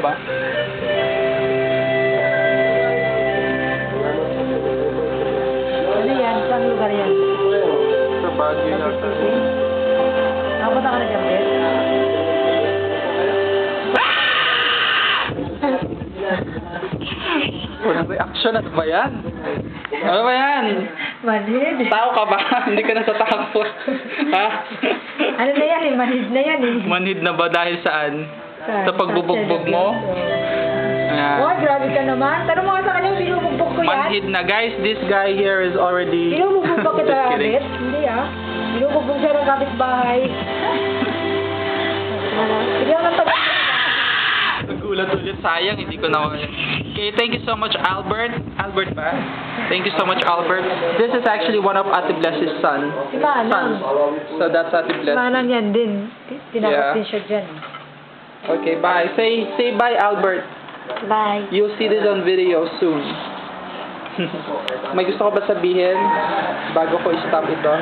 ba? Ano yan? Saan lugar yan? Sa Baguio yata. Nakapunta ka na dyan, Bet? Walang reaction. Ano ba yan? Ano ba yan? Manhid. Tao ka ba? Hindi ka natatakot. Ha? Ano na yan eh? Manhid na yan eh. Manhid na ba dahil saan? Sa pagbubugbog mo? Ayan. Oh, grabe ka naman. Tanong mo nga sa kanya, binubugbog ko yan. Manhid na. Guys, this guy here is already... Binubugbog ba kita, Just kidding. Bet? Hindi ah. Binubugbog siya ng kapitbahay. Sige lang pag... Nagulat ulit. Sayang, hindi ko na... Okay, thank you so much, Albert. Albert ba? Thank you so much, Albert. This is actually one of Ate Bless's son. Si Manang. Sons. So that's Ate Bless. Manang yan din. Tinakot Yeah. din siya dyan. Okay, bye. Say bye, Albert. Bye. You'll see this on video soon. May gusto ko ba sabihin bago ko i-stop ito?